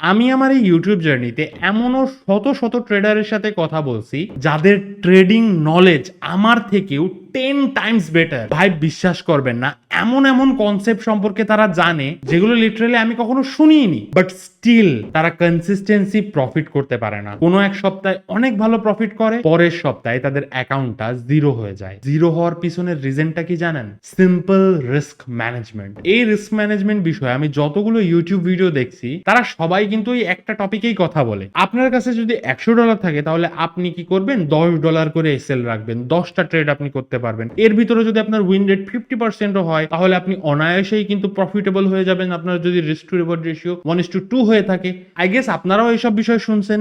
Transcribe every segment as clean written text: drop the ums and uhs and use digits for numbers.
আমি আমার এই ইউটিউব জার্নিতে এমনও শত শত ট্রেডারের সাথে কথা বলছি যাদের ট্রেডিং নলেজ আমার থেকেও 10 টাইমস বেটার। ভাই বিশ্বাস করবেন না, এমন এমন কনসেপ্ট সম্পর্কে তারা জানে যেগুলো লিটারালি আমি কখনো শুনিনি, বাট স্টিল তারা কনসিস্টেন্সি প্রফিট করতে পারে না। কোনো এক সপ্তাহে অনেক ভালো প্রফিট করে, পরের সপ্তাহে তাদের অ্যাকাউন্টটা জিরো হয়ে যায়। জিরো হওয়ার পিছনের রিজনটা কি জানেন? Simple risk management. এই রিস্ক ম্যানেজমেন্ট বিষয়ে আমি যতগুলো ইউটিউব ভিডিও দেখছি তারা সবাই কিন্তু এই একটা টপিকেই কথা বলে। আপনার কাছে যদি $100 থাকে তাহলে আপনি কি করবেন? $10 করে এসএল রাখবেন, 10টা ট্রেড আপনি করতে পারবেন। এর ভিতরে যদি আপনার উইন রেট 50%ও হয় তাহলে আপনি অনায়াসেই কিন্তু প্রফিটেবল হয়ে যাবেন। আপনার যদি রিস্ক টু রিওয়ার্ড রেশিও 1:2 হয়ে থাকে। আই গেস আপনারাও এইসব বিষয় শুনছেন,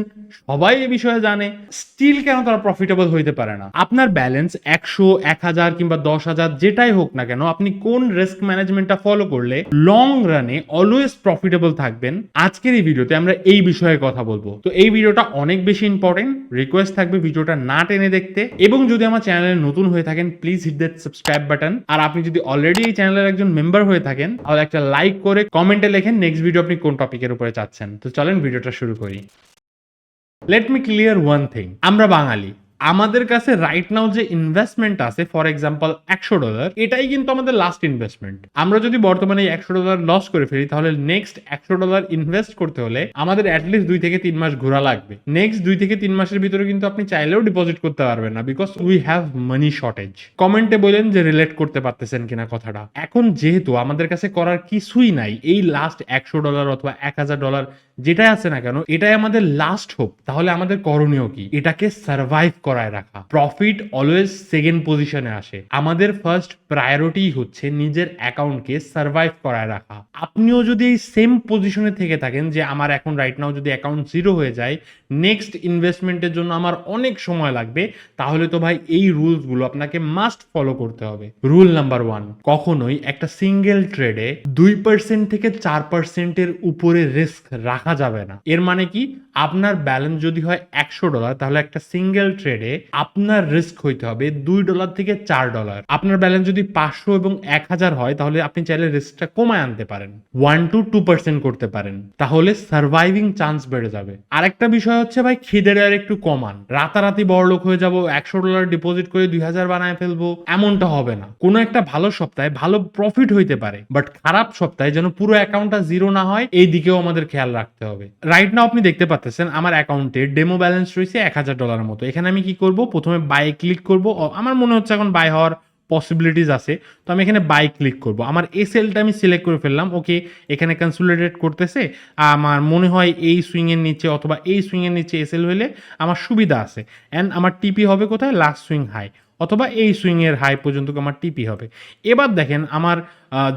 সবাই এই বিষয়ে জানে, স্টিল কেন তারা প্রফিটেবল হইতে পারে না? আপনার ব্যালেন্স 100, 1000 কিংবা 10,000 যেটাই হোক না কেন, আপনি কোন রিস্ক ম্যানেজমেন্টটা ফলো করলে লং রানে অলওয়েজ প্রফিটেবল থাকবেন, আজকের এই ভিডিওতে আমরা এই বিষয়ে কথা বলবো। তো এই ভিডিওটা অনেক বেশি ইম্পর্টেন্ট, রিকোয়েস্ট থাকবে ভিডিওটা না টেনে দেখতে, এবং যদি আমার চ্যানেলে নতুন হয়ে থাকেন please hit that subscribe button. আর আপনি যদি অলরেডি এই চ্যানেলের একজন মেম্বার হয়ে থাকেন তাহলে একটা লাইক করে কমেন্টে লেখেন নেক্সট ভিডিও আপনি কোন টপিকের উপরে চাচ্ছেন। তো চলেন ভিডিওটা শুরু করি। Let me clear one thing, আমরা বাঙালি, আমাদের কাছে রাইট নাও যে ইনভেস্টমেন্ট আছে, ফর এক্সাম্পল $100, এটাই কিন্তু আমাদের লাস্ট ইনভেস্টমেন্ট। আমরা যদি বর্তমানে $100 লস করে ফেলি তাহলে নেক্সট $100 ইনভেস্ট করতে হলে আমাদের অ্যাটলিস্ট 2 থেকে 3 মাস ঘোরা লাগবে। নেক্সট 2 থেকে 3 মাসের ভিতরে কিন্তু আপনি চাইলেও ডিপোজিট করতে পারবেন না, because we have money shortage. কমেন্টে বলেন যে রিলেট করতে পারতেছেন কিনা কথাটা। এখন যেহেতু আমাদের কাছে করার কিছুই নাই, এই লাস্ট $100 অথবা $1000 যেটাই আছে না কেন, এটাই আমাদের লাস্ট হোপ, তাহলে আমাদের করণীয় কি? এটাকে সার্ভাইভ করায় রাখা। প্রফিট অলওয়েজ সেকেন্ড পজিশনে আসে, আমাদের ফার্স্ট প্রায়োরিটি হচ্ছে নিজের অ্যাকাউন্টকে সার্ভাইভ করায় রাখা। আপনিও যদি এই সেম পজিশনে থেকে থাকেন যে আমার এখন রাইট নাও যদি অ্যাকাউন্ট জিরো হয়ে যায়, নেক্সট ইনভেস্টমেন্টের জন্য আমার অনেক সময় লাগবে, তাহলে তো ভাই এই রুলসগুলো আপনাকে মাস্ট ফলো করতে হবে। রুল নাম্বার 1, কখনোই একটা সিঙ্গেল ট্রেডে 2% থেকে 4%-এর উপরে রিস্ক রাখা যাবে না। এর মানে কি? আপনার ব্যালেন্স যদি হয় $100 তাহলে একটা সিঙ্গেল ট্রেডে আপনার রিস্ক হইতে হবে $2 থেকে $4। আপনার ব্যালেন্স যদি 500 এবং 1000 হয় তাহলে আপনি চাইলে রিস্কটা কমায় আনতে পারেন, 1 to 2% করতে পারেন, তাহলে সার্ভাইভিং চান্স বেড়ে যাবে। আরেকটা বিষয় হচ্ছে ভাই, খিদের আর একটু কমান। রাতারাতি বড়লোক হয়ে যাব, $100 ডিপোজিট করে 2000 বানায় ফেলবো, এমনটা হবে না। কোনো একটা ভালো সপ্তাহে ভালো প্রফিট হইতে পারে, বাট খারাপ সপ্তাহে যেন পুরো অ্যাকাউন্টটা জিরো না হয় এই দিকেও আমাদের খেয়াল রাখতে হবে। রাইট নাও আপনি দেখতে পাচ্ছেন আমার অ্যাকাউন্টে ডেমো ব্যালেন্স রয়েছে $1000 মতো। এখানে আমি কি করব? প্রথমে বাই ক্লিক করব। আমার মনে হচ্ছে এখন বাই হওয়ার পসিবিলিটিস আছে, তো আমি এখানে বাই ক্লিক করব। আমার এসএলটা আমি সিলেক্ট করে ফেললাম। ওকে, এখানে কনসোলিডেট করতেছে। আমার মনে হয় এই সুইংয়ের নিচে অথবা এই সুইংয়ের নিচে এসএল হলে আমার সুবিধা আছে। অ্যান্ড আমার টিপি হবে কোথায়? লাস্ট সুইং হাই, অথবা এই সুইংয়ের হাই পর্যন্ত আমার টিপি হবে। এবার দেখেন আমার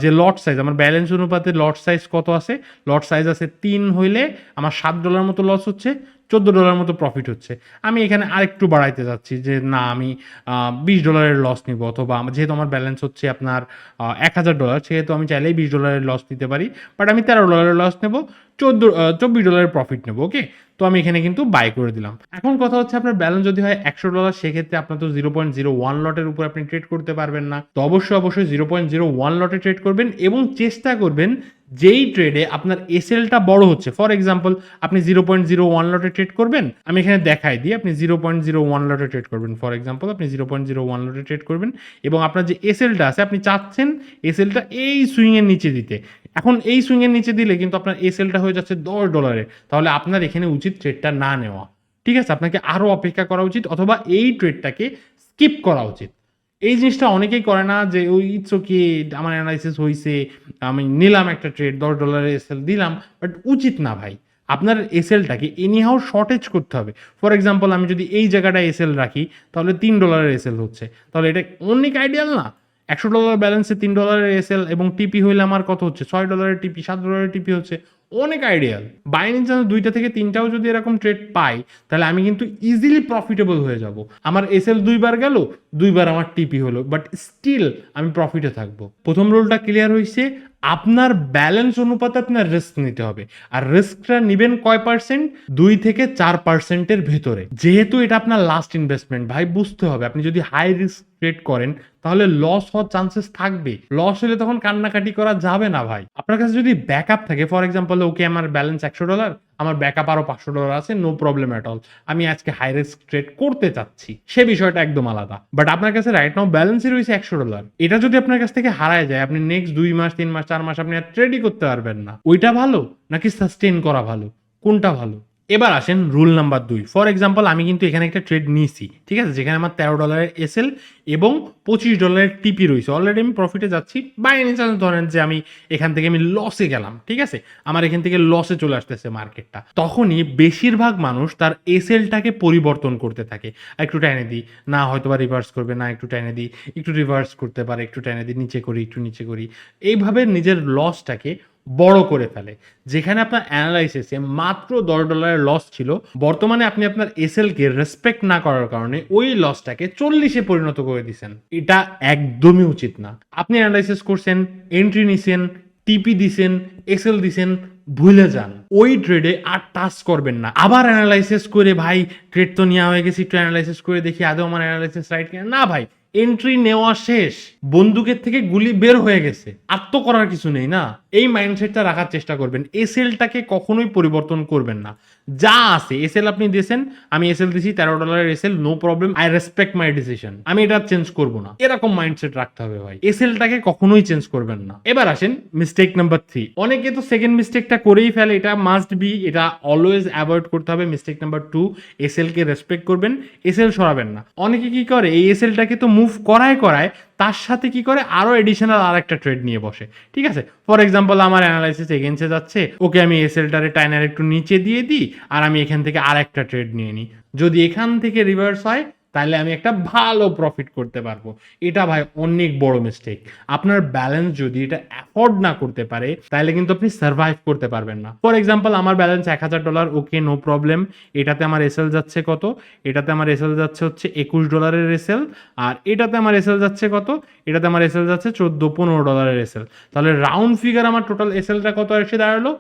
যে লট সাইজ, আমার ব্যালেন্স অনুপাতে লট সাইজ কত আছে? লট সাইজ আছে 3 হইলে আমার $7 মতো লস হচ্ছে, $14 মতো প্রফিট হচ্ছে। আমি এখানে আরেকটু বাড়াইতে যাচ্ছি যে না, আমি $20 লস নিব, অথবা যেহেতু আমার ব্যালেন্স হচ্ছে আপনার $1000, সেহেতু আমি চাইলেই $20 লস নিতে পারি, বাট আমি $13 লস নেব, $24 প্রফিট নেব। ওকে, তো আমি এখানে কিন্তু বাই করে দিলাম। এখন কথা হচ্ছে, আপনার ব্যালেন্স যদি হয় $100, সেক্ষেত্রে আপনার তো 0.01 লটের উপর আপনি ট্রেড করতে পারবেন না। তো অবশ্যই 0.01 লটে ট্রেড করবেন, এবং চেষ্টা করবেন যেই ট্রেডে আপনার এসএলটা বড় হচ্ছে, ফর এক্সাম্পল আপনি 0.01 লটে ট্রেড করবেন, আমি এখানে দেখাই দিই, আপনি 0.01 লটে ট্রেড করবেন, ফর এক্সাম্পল আপনি 0.01 লটে ট্রেড করবেন, এবং আপনার যে এসএলটা আছে আপনি চাচ্ছেন এসএলটা এই সুইংয়ের নিচে দিতে। এখন এই সুইংয়ের নিচে দিলে কিন্তু আপনার এসএলটা হয়ে যাচ্ছে $10, তাহলে আপনার এখানে উচিত ট্রেডটা না নেওয়া। ঠিক আছে, আপনাকে আরও অপেক্ষা করা উচিত, অথবা এই ট্রেডটাকে স্কিপ করা উচিত। এই জিনিসটা অনেকেই করে না, যে ওই ইটস ওকে, আমার অ্যানালাইসিস হয়েছে, আমি নিলাম একটা ট্রেড, $10 এসএল দিলাম, বাট উচিত না ভাই। আপনার এসএলটাকে এনিহাও শর্টেজ করতে হবে। ফর এক্সাম্পল আমি যদি এই জায়গাটায় এসএল রাখি তাহলে $3 এসএল হচ্ছে, তাহলে এটা অনেক আইডিয়াল না? $100 ব্যালেন্সে $3 এসএল এবং টিপি হইলে আমার কত হচ্ছে? $6 টিপি, $7 টিপি হচ্ছে, অনেক আইডিয়াল। বাই এনি চান্স 2টা থেকে 3টাও যদি এরকম ট্রেড পাই তাহলে আমি কিন্তু ইজিলি প্রফিটেবল হয়ে যাব। আমার এসএল 2বার গেল, 2বার আমার টিপি হলো, বাট স্টিল আমি প্রফিটে থাকবো। প্রথম রুলটা ক্লিয়ার হয়েছে, আপনার ব্যালেন্স অনুপাতে আপনার রিস্ক নিতে হবে। আর রিস্কটা নিবেন কয় পার্সেন্ট? 2 থেকে 4%-এর ভেতরে। যেহেতু এটা আপনার লাস্ট ইনভেস্টমেন্ট, ভাই বুঝতে হবে, আপনি যদি হাই রিস্ক ট্রেড করেন তাহলে লস হওয়ার চান্সেস থাকবে। লস হলে তখন কান্নাকাটি করা যাবে না ভাই। আপনার কাছে যদি ব্যাকআপ থাকে, ফর এক্সাম্পল ওকে আমার ব্যালেন্স $100, আমার ব্যাকআপ আরো $500 আছে, নো প্রবলেম এট অল, আমি আজকে হাই রিস্ক ট্রেড করতে চাচ্ছি, সে বিষয়টা একদম আলাদা। বাট আপনার কাছে রাইট নাও ব্যালেন্সই রয়েছে $100, এটা যদি আপনার কাছ থেকে হারায় যায়, আপনি নেক্সট 2 মাস 3 মাস 4 মাস আপনি আর ট্রেডই করতে পারবেন না। ওইটা ভালো নাকি সাস্টেইন করা ভালো, কোনটা ভালো? এবার আসেন রুল নাম্বার 2। ফর এক্সাম্পল আমি কিন্তু এখানে একটা ট্রেড নিয়েছি, ঠিক আছে, যেখানে আমার $13 এসএল এবং $25 টিপি রয়েছে, অলরেডি আমি প্রফিটে যাচ্ছি। বাই এনি চান্স ধরেন যে আমি এখান থেকে আমি লসে গেলাম, ঠিক আছে, আমার এখান থেকে লসে চলে আসতেছে মার্কেটটা, তখনই বেশিরভাগ মানুষ তার এসএলটাকে পরিবর্তন করতে থাকে। একটু টাইনে দিই, না হয়তো বা রিভার্স করবে, না একটু টাইনে দিই, একটু রিভার্স করতে পারে, একটু টাইনে দিই, নিচে করি, একটু নিচে করি, এইভাবে নিজের লসটাকে বড় করে ফেলে। যেখানে আপনার অ্যানালাইসিসে মাত্র $10 লস ছিল, বর্তমানে আপনি আপনার এসএলকে রেসপেক্ট না করার কারণে ওই লসটাকে 40-এ পরিণত করে দিচ্ছেন। এটা একদমই উচিত না। আপনি অ্যানালাইসিস করছেন, এন্ট্রি নিছেন, টিপি দিছেন, এসএল দিছেন, ভুলে যান, ওই ট্রেডে আর টাচ করবেন না। আবার অ্যানালাইসিস করে ভাই ট্রেড তো নেওয়া হয়ে গেছে, একটু অ্যানালাইসিস করে দেখি আদৌ আমার অ্যানালাইসিস রাইট কিনা, না ভাই, এন্ট্রি নেওয়া শেষ, বন্দুকের থেকে গুলি বের হয়ে গেছে, আর তো করার কিছু নেই না। এই মাইন্ডসেটটা রাখার চেষ্টা করবেন, এসএলটাকে কখনোই পরিবর্তন করবেন না। যা আছে এসএল আপনি দিয়েছেন, আমি এসএল দিছি $13 SL, no problem, I respect my decision, আমি এটা চেঞ্জ করব না, এরকম মাইন্ডসেট রাখতে হবে ভাই। এসএলটাকে কখনোই চেঞ্জ করবেন না। এবার আসেন মিস্টেক নাম্বার 3। অনেকে তো সেকেন্ড মিস্টেকটা করেই ফেলে, এটা মাস্ট বি, এটা অলওয়েজ অ্যাভয়েড করতে হবে। মিস্টেক নাম্বার 2, এসএল কে রেসপেক্ট করবেন, এসএল সরাবেন না। অনেকে কি করে, এই এসএলটাকে তো মুভ করায় তার সাথে কি করে আরো এডিশনাল আর একটা ট্রেড নিয়ে বসে, ঠিক আছে। ফর এক্সাম্পল আমার অ্যানালাইসিস এগেন্সে যাচ্ছে, ওকে আমি এসএলটারে টাইনার একটু নিচে দিয়ে দিই, আর আমি এখান থেকে আর একটা ট্রেড নিয়ে নিই, যদি এখান থেকে রিভার্স হয় তাহলে আমি একটা ভালো প্রফিট করতে পারবো। এটা ভাই অনেক বড় মিস্টেক। আপনার ব্যালেন্স যদি এটা অ্যাফোর্ড না করতে পারে তাহলে কিন্তু আপনি সার্ভাইভ করতে পারবেন না। ফর এক্সাম্পল আমার ব্যালেন্স $1000, ওকে নো প্রবলেম, এটাতে আমার এসএল যাচ্ছে কত, এটাতে আমার এসএল যাচ্ছে হচ্ছে $21 এসএল, আর এটাতে আমার এসএল যাচ্ছে কত, এটাতে আমার এসএল যাচ্ছে $14-15 এসএল, তাহলে রাউন্ড ফিগার আমার টোটাল এসএলটা কত এসে দাঁড়ালো,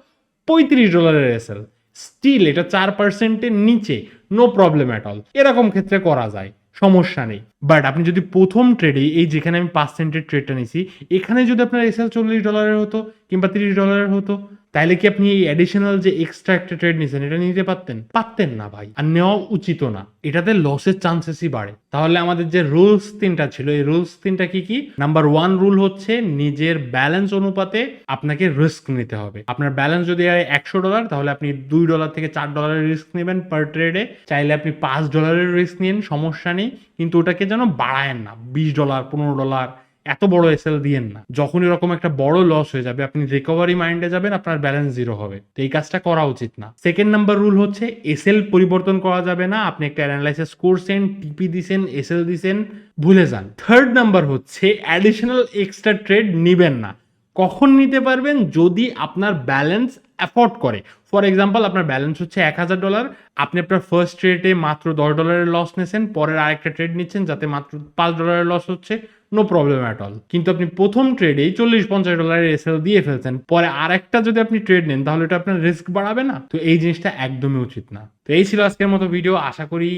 $35 এসএল। স্টিল এটা 4%-এর নিচে, নো প্রবলেম অ্যাট অল, এরকম ক্ষেত্রে করা যায়, সমস্যা নেই। বাট আপনি যদি প্রথম ট্রেডে, এই যেখানে আমি 5 সেন্টের ট্রেডটা নিছি, এখানে যদি আপনার এসএল $40 হতো কিংবা $30 হতো, তাহলে কি আপনি এই অ্যাডিশনাল যে এক্সট্রা একটা ট্রেড নিছেন এটা নিতে পারতেন? পারতেন না ভাই, আর নেওয়া উচিতও না, এটাতে লসের চান্সেসই বাড়ে। তাহলে আমাদের যে রুলস 3টা ছিল, এই রুলস 3টা কি কি? নাম্বার 1 রুল হচ্ছে নিজের ব্যালেন্স অনুপাতে আপনাকে রিস্ক নিতে হবে। আপনার ব্যালেন্স যদি হয় $100, তাহলে আপনি $2 থেকে $4 রিস্ক নেবেন পার ট্রেডে। চাইলে আপনি $5 রিস্ক নিন, সমস্যা নেই, কিন্তু ওটাকে যেন বাড়ায়েন না, $20 $15 এত বড় এসএল দিয়েন না। যখন এরকম একটা বড় লস হয়ে যাবে, আপনি রিকভারি মাইন্ডে যাবেন, আপনার ব্যালেন্স জিরো হবে, তো এই কাজটা করা উচিত না। সেকেন্ড নাম্বার রুল হচ্ছে এসএল পরিবর্তন করা যাবে না। আপনি একটা অ্যানালাইসিস করছেন, টিপি দিছেন, এসএল দিছেন, ভুলে যান। থার্ড নাম্বার হচ্ছে অ্যাডিশনাল এক্সট্রা ট্রেড নিবেন না। কখন নিতে পারবেন? যদি আপনার ব্যালেন্স অ্যাফোর্ড করে। ফর এক্সাম্পল আপনার ব্যালেন্স হচ্ছে $1000, আপনি আপনার ফার্স্ট ট্রেডে মাত্র $10 লস নিয়েছেন, পরের আরেকটা ট্রেড নিচ্ছেন যাতে মাত্র $5 লস হচ্ছে, নো প্রবলেম অ্যাট অল। কিন্তু আপনি প্রথম ট্রেডেই $40-50 এসএল দিয়ে ফেলছেন, পরে আরেকটা যদি আপনি ট্রেড নেন তাহলে এটা আপনার রিস্ক বাড়াবে না? তো এই জিনিসটা একদমই উচিত না। তো এই ছিল আজকের মতো ভিডিও। আশা করি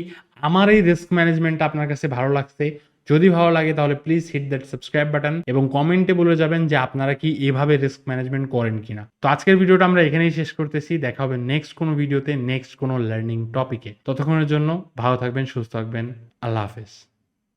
আমার এই রিস্ক ম্যানেজমেন্টটা আপনার কাছে ভালো লাগছে। যদি ভালো লাগে তাহলে please hit that subscribe button এবং কমেন্টে বলে যাবেন যে আপনারা কি এভাবে রিস্ক ম্যানেজমেন্ট করেন কিনা। তো আজকের ভিডিওটা আমরা এখানেই শেষ করতেছি। দেখা হবে নেক্সট কোনো ভিডিওতে, নেক্সট কোনো লার্নিং টপিকে। ততক্ষণের জন্য ভালো থাকবেন, সুস্থ থাকবেন, আল্লাহ হাফেজ।